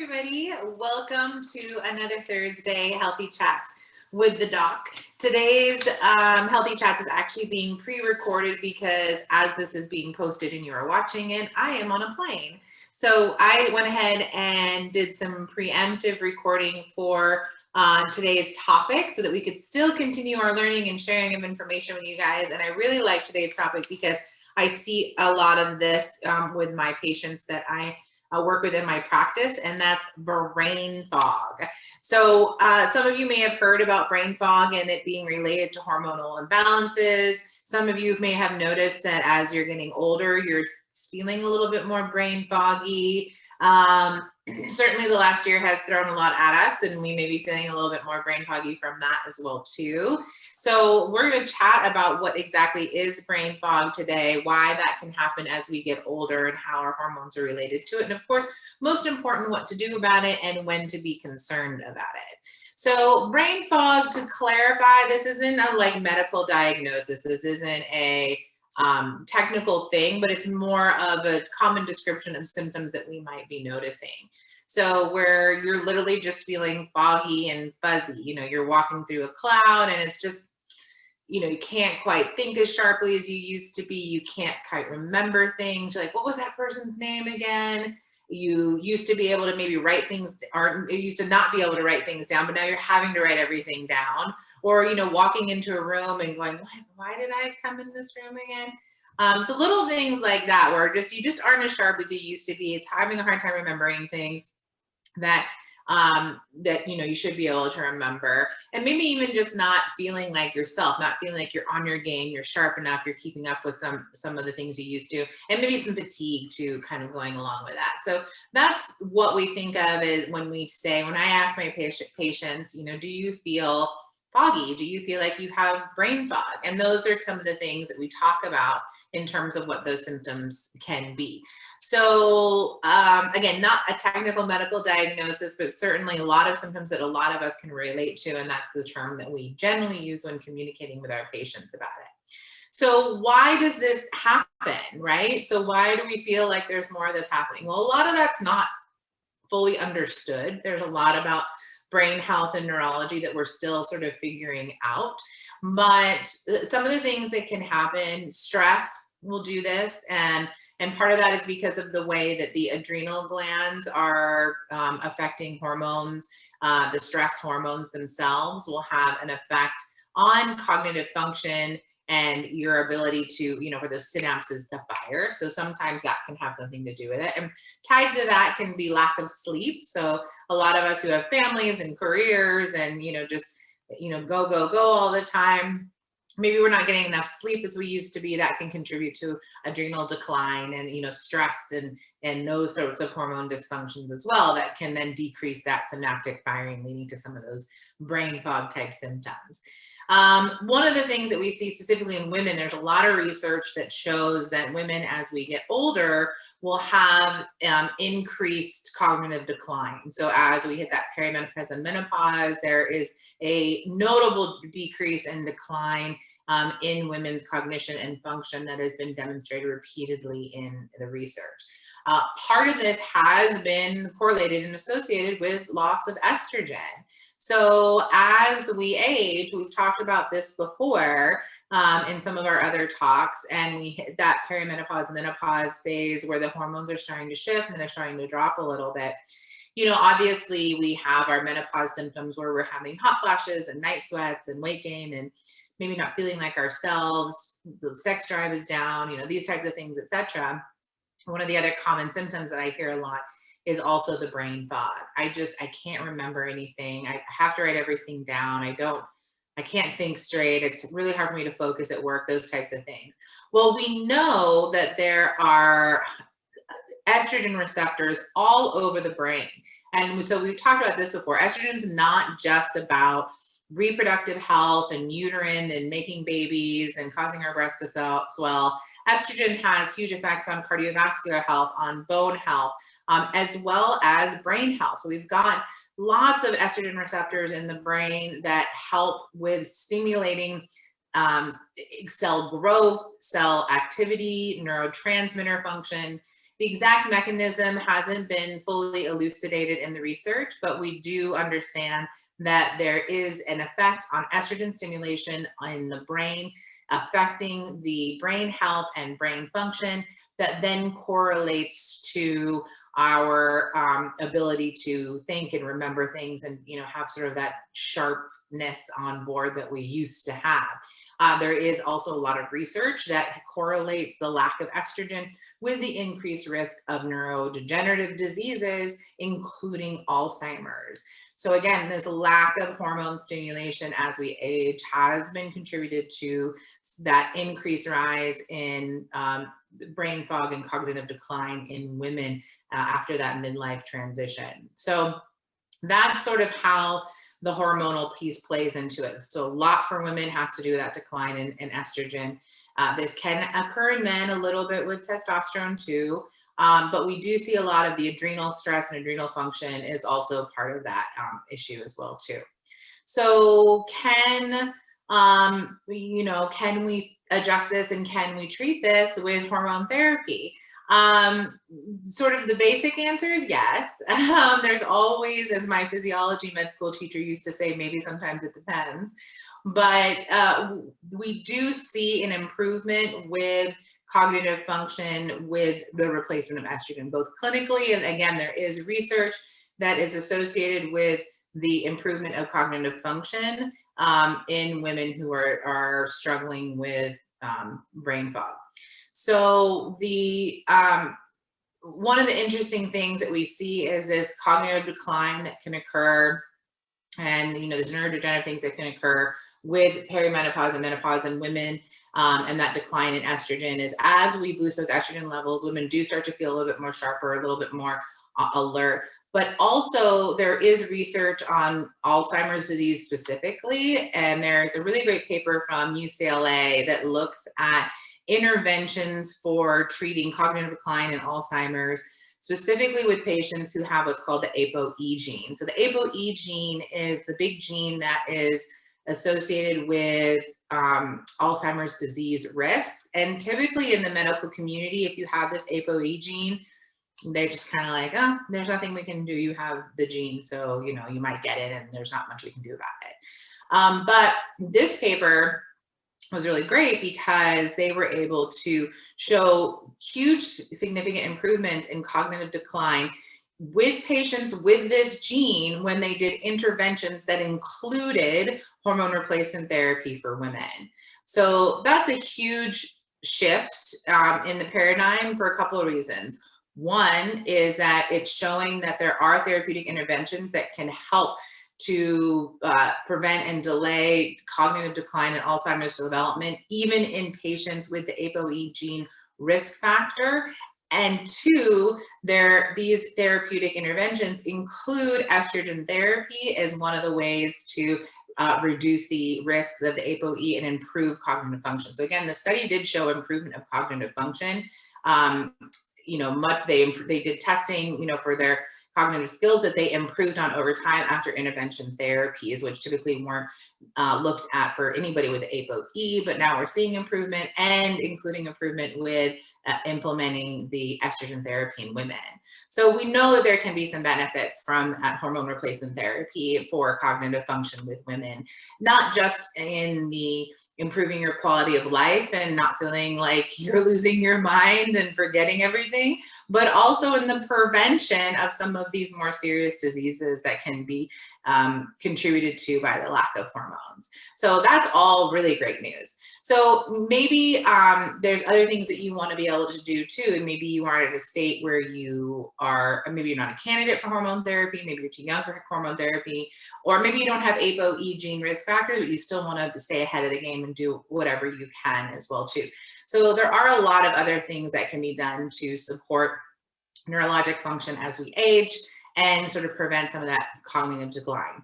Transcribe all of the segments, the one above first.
everybody. Welcome to another Thursday Healthy Chats with the Doc. Today's Healthy Chats is actually being pre-recorded because as this is being posted and you are watching it, I am on a plane. So I went ahead and did some preemptive recording for today's topic so that we could still continue our learning and sharing of information with you guys. And I really like today's topic because I see a lot of this with my patients that I work with in my practice, and that's brain fog. So some of you may have heard about brain fog and it being related to hormonal imbalances. Some of you may have noticed that as you're getting older, you're feeling a little bit more brain foggy. Certainly the last year has thrown a lot at us, and we may be feeling a little bit more brain foggy from that as well too. So we're going to chat about what exactly is brain fog today, why that can happen as we get older, and how our hormones are related to it. And of course, most important, what to do about it and when to be concerned about it. So brain fog, to clarify, this isn't a medical diagnosis. This isn't a technical thing, but it's more of a common description of symptoms that we might be noticing. So where you're literally just feeling foggy and fuzzy, you're walking through a cloud and it's just, you can't quite think as sharply as you used to be. You can't quite remember things. You're like, what was that person's name again? You used to be able to maybe write things, or you used to not be able to write things down, but now you're having to write everything down. Or, walking into a room and going, why did I come in this room again? So little things like that, where you just aren't as sharp as you used to be. It's having a hard time remembering things that you should be able to remember, and maybe even just not feeling like yourself, not feeling like you're on your game, you're sharp enough, you're keeping up with some of the things you used to, and maybe some fatigue too, kind of going along with that. So that's what we think of is when I ask my patients, do you feel foggy? Do you feel like you have brain fog? And those are some of the things that we talk about in terms of what those symptoms can be. So again, not a technical medical diagnosis, but certainly a lot of symptoms that a lot of us can relate to. And that's the term that we generally use when communicating with our patients about it. So why does this happen, right? So why do we feel like there's more of this happening? Well, a lot of that's not fully understood. There's a lot about brain health and neurology that we're still sort of figuring out. But some of the things that can happen, stress will do this. And part of that is because of the way that the adrenal glands are affecting hormones. The stress hormones themselves will have an effect on cognitive function and your ability to, for those synapses to fire. So sometimes that can have something to do with it. And tied to that can be lack of sleep. So a lot of us who have families and careers and, go all the time, maybe we're not getting enough sleep as we used to be. That can contribute to adrenal decline and, stress and those sorts of hormone dysfunctions as well that can then decrease that synaptic firing, leading to some of those brain fog type symptoms. One of the things that we see specifically in women, there's a lot of research that shows that women, as we get older, will have increased cognitive decline. So as we hit that perimenopause and menopause, there is a notable decrease in decline in women's cognition and function that has been demonstrated repeatedly in the research. Part of this has been correlated and associated with loss of estrogen. So as we age, we've talked about this before in some of our other talks, and we hit that perimenopause, menopause phase where the hormones are starting to shift and they're starting to drop a little bit. Obviously we have our menopause symptoms where we're having hot flashes and night sweats and weight gain and maybe not feeling like ourselves. The sex drive is down, these types of things, etc. One of the other common symptoms that I hear a lot is also the brain fog. I can't remember anything. I have to write everything down. I can't think straight. It's really hard for me to focus at work, those types of things. Well, we know that there are estrogen receptors all over the brain. And so we've talked about this before. Estrogen is not just about reproductive health and uterine and making babies and causing our breasts to swell. Estrogen has huge effects on cardiovascular health, on bone health, as well as brain health. So we've got lots of estrogen receptors in the brain that help with stimulating cell growth, cell activity, neurotransmitter function. The exact mechanism hasn't been fully elucidated in the research, but we do understand that there is an effect on estrogen stimulation in the brain, affecting the brain health and brain function that then correlates to our ability to think and remember things and, have sort of that sharpness on board that we used to have. There is also a lot of research that correlates the lack of estrogen with the increased risk of neurodegenerative diseases, including Alzheimer's. So again, this lack of hormone stimulation as we age has been contributed to that increased rise in brain fog and cognitive decline in women after that midlife transition. So that's sort of how the hormonal piece plays into it. So a lot for women has to do with that decline in estrogen. This can occur in men a little bit with testosterone too, but we do see a lot of the adrenal stress and adrenal function is also part of that issue as well too. So can we adjust this and can we treat this with hormone therapy? Sort of the basic answer is yes. There's always, as my physiology med school teacher used to say, maybe sometimes it depends, but we do see an improvement with cognitive function with the replacement of estrogen, both clinically, and again, there is research that is associated with the improvement of cognitive function in women who are struggling with brain fog. So the one of the interesting things that we see is this cognitive decline that can occur, and there's neurodegenerative things that can occur with perimenopause and menopause in women, and that decline in estrogen is as we boost those estrogen levels, women do start to feel a little bit more sharper, a little bit more alert. But also there is research on Alzheimer's disease specifically, and there's a really great paper from UCLA that looks at interventions for treating cognitive decline in Alzheimer's, specifically with patients who have what's called the ApoE gene. So the ApoE gene is the big gene that is associated with Alzheimer's disease risk. And typically in the medical community, if you have this ApoE gene, they're just kind of like, oh, there's nothing we can do. You have the gene, so you might get it, and there's not much we can do about it. But this paper was really great because they were able to show huge, significant improvements in cognitive decline with patients with this gene when they did interventions that included hormone replacement therapy for women. So that's a huge shift in the paradigm for a couple of reasons. One is that it's showing that there are therapeutic interventions that can help to prevent and delay cognitive decline and Alzheimer's development, even in patients with the ApoE gene risk factor. And two, these therapeutic interventions include estrogen therapy as one of the ways to reduce the risks of the ApoE and improve cognitive function. So again, the study did show improvement of cognitive function. They did testing, for their cognitive skills that they improved on over time after intervention therapies, which typically weren't looked at for anybody with ApoE, but now we're seeing improvement, and including improvement with implementing the estrogen therapy in women. So we know that there can be some benefits from hormone replacement therapy for cognitive function with women, not just in the improving your quality of life and not feeling like you're losing your mind and forgetting everything, but also in the prevention of some of these more serious diseases that can be contributed to by the lack of hormones. So that's all really great news. So maybe there's other things that you want to be able to do too. And maybe you are at a state where you are, maybe you're not a candidate for hormone therapy, maybe you're too young for hormone therapy, or maybe you don't have ApoE gene risk factors, but you still want to stay ahead of the game and do whatever you can as well too. So there are a lot of other things that can be done to support neurologic function as we age and sort of prevent some of that cognitive decline.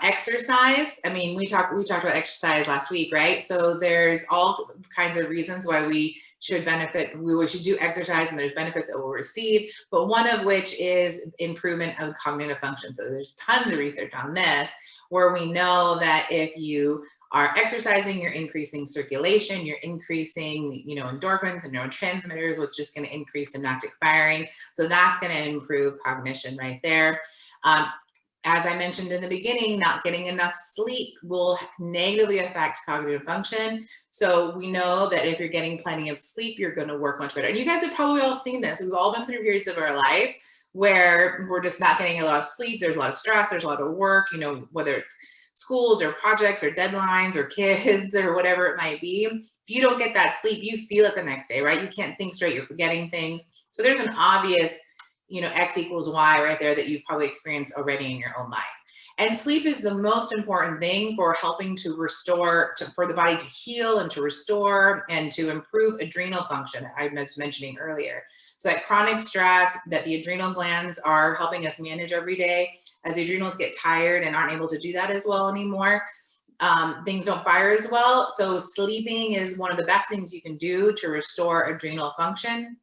Exercise, we talked about exercise last week, right? So there's all kinds of reasons why we should do exercise, and there's benefits that we'll receive, but one of which is improvement of cognitive function. So there's tons of research on this, where we know that if you are exercising, you're increasing circulation, you're increasing, endorphins and neurotransmitters, which is just going to increase synaptic firing. So that's going to improve cognition right there. As I mentioned in the beginning, not getting enough sleep will negatively affect cognitive function. So we know that if you're getting plenty of sleep, you're going to work much better. And you guys have probably all seen this. We've all been through periods of our life where we're just not getting a lot of sleep. There's a lot of stress. There's a lot of work, whether it's schools or projects or deadlines or kids or whatever it might be. If you don't get that sleep, you feel it the next day, right? You can't think straight. You're forgetting things. So there's an obvious X equals Y right there that you've probably experienced already in your own life. And sleep is the most important thing for helping to restore, for the body to heal and to restore and to improve adrenal function I was mentioning earlier. So that chronic stress that the adrenal glands are helping us manage every day, as the adrenals get tired and aren't able to do that as well anymore, things don't fire as well. So sleeping is one of the best things you can do to restore adrenal function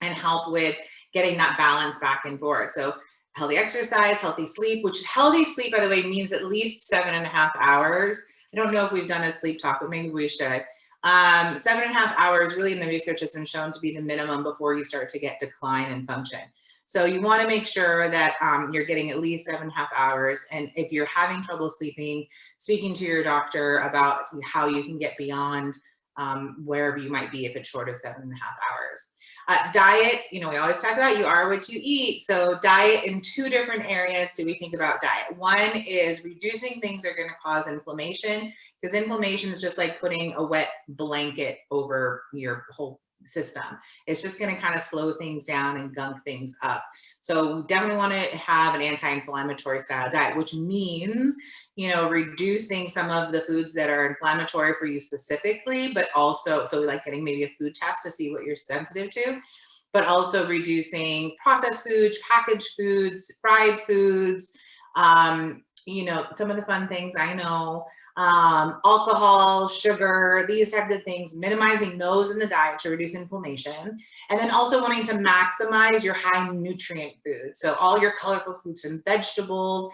and help with getting that balance back and forth. So healthy exercise, healthy sleep, which healthy sleep, by the way, means at least 7.5 hours. I don't know if we've done a sleep talk, but maybe we should. 7.5 hours really in the research has been shown to be the minimum before you start to get decline in function. So you want to make sure that you're getting at least 7.5 hours. And if you're having trouble sleeping, speaking to your doctor about how you can get beyond wherever you might be if it's short of 7.5 hours. Diet, we always talk about you are what you eat. So diet, in two different areas do we think about diet. One is reducing things that are going to cause inflammation, because inflammation is just like putting a wet blanket over your whole system. It's just going to kind of slow things down and gunk things up. So we definitely want to have an anti-inflammatory style diet, which means reducing some of the foods that are inflammatory for you specifically, but also, so like getting maybe a food test to see what you're sensitive to, but also reducing processed foods, packaged foods, fried foods, some of the fun things I know, alcohol, sugar, these types of things, minimizing those in the diet to reduce inflammation. And then also wanting to maximize your high nutrient foods. So all your colorful fruits and vegetables,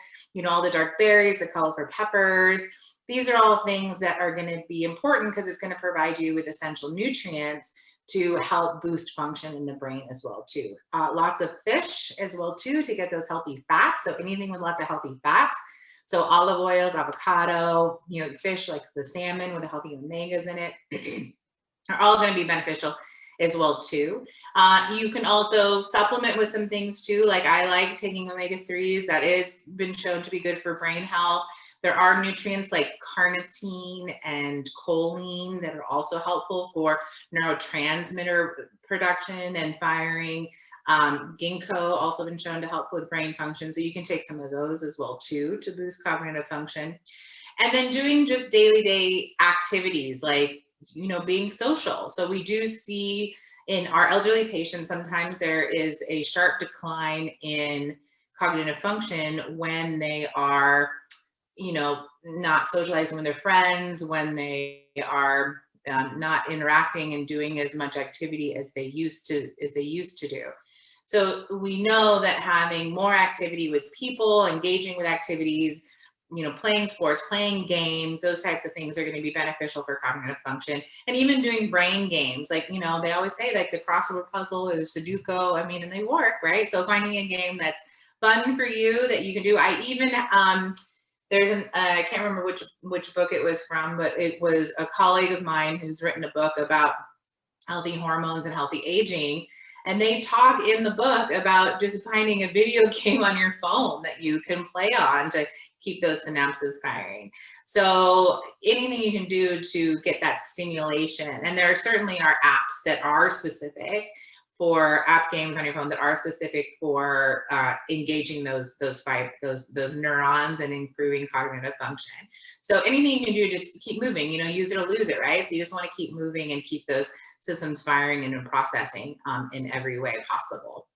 all the dark berries, the colorful peppers, these are all things that are going to be important because it's going to provide you with essential nutrients to help boost function in the brain as well too. Lots of fish as well too to get those healthy fats. So anything with lots of healthy fats. So olive oils, avocado, fish like the salmon with the healthy omegas in it are all going to be beneficial as well too. You can also supplement with some things too. Like I like taking omega-3s. That is been shown to be good for brain health. There are nutrients like carnitine and choline that are also helpful for neurotransmitter production and firing. Ginkgo also been shown to help with brain function. So you can take some of those as well too to boost cognitive function. And then doing just day activities like, being social. So we do see in our elderly patients, sometimes there is a sharp decline in cognitive function when they are, not socializing with their friends, when they are not interacting and doing as much activity as they used to do. So we know that having more activity with people, engaging with activities, playing sports, playing games, those types of things are going to be beneficial for cognitive function. And even doing brain games, like, they always say like the crossword puzzle is Sudoku, and they work, right? So finding a game that's fun for you that you can do. I even, there's I can't remember which book it was from, but it was a colleague of mine who's written a book about healthy hormones and healthy aging. And they talk in the book about just finding a video game on your phone that you can play on to keep those synapses firing. So anything you can do to get that stimulation. And there certainly are apps that are specific for app games on your phone that are specific for engaging those neurons and improving cognitive function. So anything you can do, just keep moving, use it or lose it, right? So you just want to keep moving and keep those systems firing and processing in every way possible.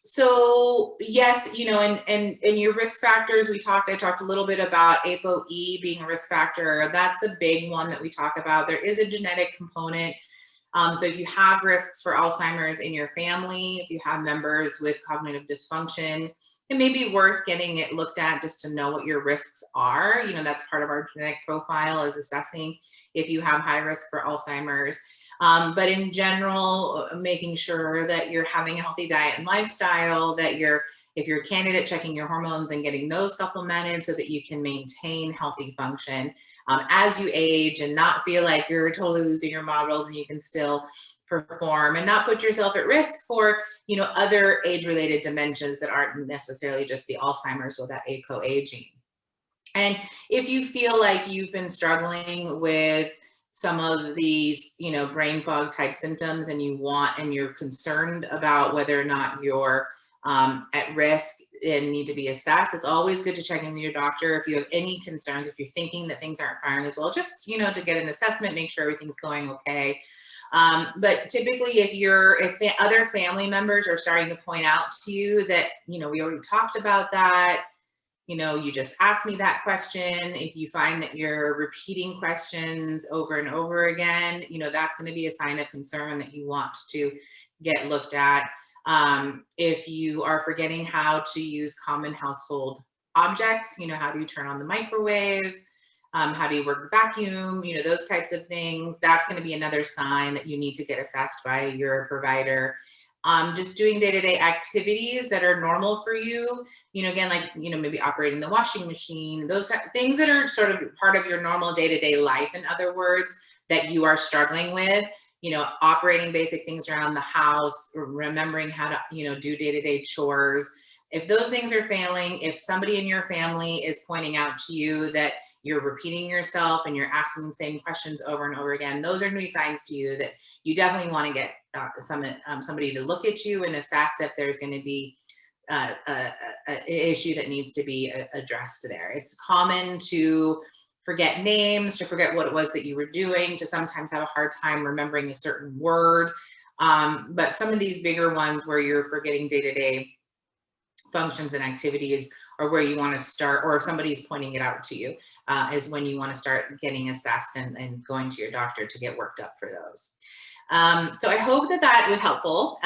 So yes, and your risk factors, I talked a little bit about ApoE being a risk factor. That's the big one that we talk about. There is a genetic component. So if you have risks for Alzheimer's in your family, if you have members with cognitive dysfunction, it may be worth getting it looked at just to know what your risks are. You know, that's part of our genetic profile, is assessing if you have high risk for Alzheimer's. But in general, making sure that you're having a healthy diet and lifestyle, that if you're a candidate, checking your hormones and getting those supplemented so that you can maintain healthy function as you age, and not feel like you're totally losing your models and you can still perform, and not put yourself at risk for, you know, other age-related dementias that aren't necessarily just the Alzheimer's with that APO-aging. And if you feel like you've been struggling with some of these, you know, brain fog type symptoms, and you're concerned about whether or not you're at risk and need to be assessed, it's always good to check in with your doctor. If you have any concerns, if you're thinking that things aren't firing as well, just, you know, to get an assessment, make sure everything's going okay. But typically, if other family members are starting to point out to you that, you know, we already talked about that, you know, you just asked me that question, if you find that you're repeating questions over and over again, you know, that's going to be a sign of concern that you want to get looked at. If you are forgetting how to use common household objects, you know, how do you turn on the microwave? How do you work the vacuum? You know, those types of things. That's going to be another sign that you need to get assessed by your provider. Just doing day-to-day activities that are normal for you, you know, again, like, you know, maybe operating the washing machine, those things that are sort of part of your normal day-to-day life, in other words, that you are struggling with, you know, operating basic things around the house, remembering how to, you know, do day-to-day chores. If those things are failing, if somebody in your family is pointing out to you that you're repeating yourself and you're asking the same questions over and over again, those are going to be signs to you that you definitely want to get somebody to look at you and assess if there's going to be an issue that needs to be addressed there. It's common to forget names, to forget what it was that you were doing, to sometimes have a hard time remembering a certain word. But some of these bigger ones where you're forgetting day-to-day functions and activities, or where you want to start, or if somebody's pointing it out to you, is when you want to start getting assessed and going to your doctor to get worked up for those. So I hope that was helpful.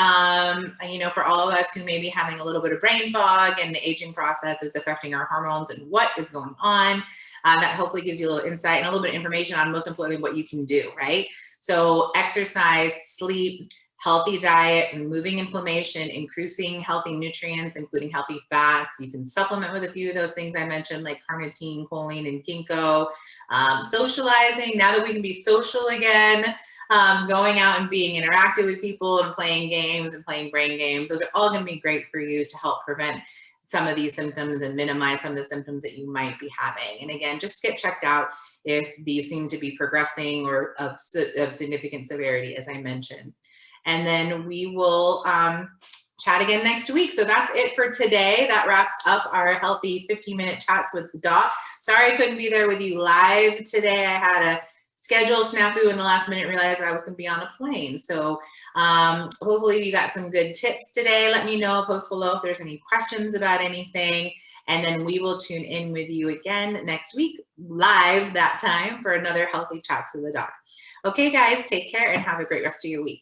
You know, for all of us who may be having a little bit of brain fog and the aging process is affecting our hormones and what is going on, that hopefully gives you a little insight and a little bit of information on, most importantly, what you can do, right? So exercise, sleep, healthy diet, removing inflammation, increasing healthy nutrients, including healthy fats. You can supplement with a few of those things I mentioned, like carnitine, choline, and ginkgo. Socializing, now that we can be social again, going out and being interactive with people and playing games and playing brain games. Those are all going to be great for you to help prevent some of these symptoms and minimize some of the symptoms that you might be having. And again, just get checked out if these seem to be progressing or of significant severity, as I mentioned. And then we will chat again next week. So that's it for today. That wraps up our healthy 15-minute chats with the doc. Sorry I couldn't be there with you live today. I had a schedule snafu in the last minute, realized I was going to be on a plane. So hopefully you got some good tips today. Let me know, post below if there's any questions about anything. And then we will tune in with you again next week, live that time, for another Healthy Chats with the Doc. Okay, guys, take care and have a great rest of your week.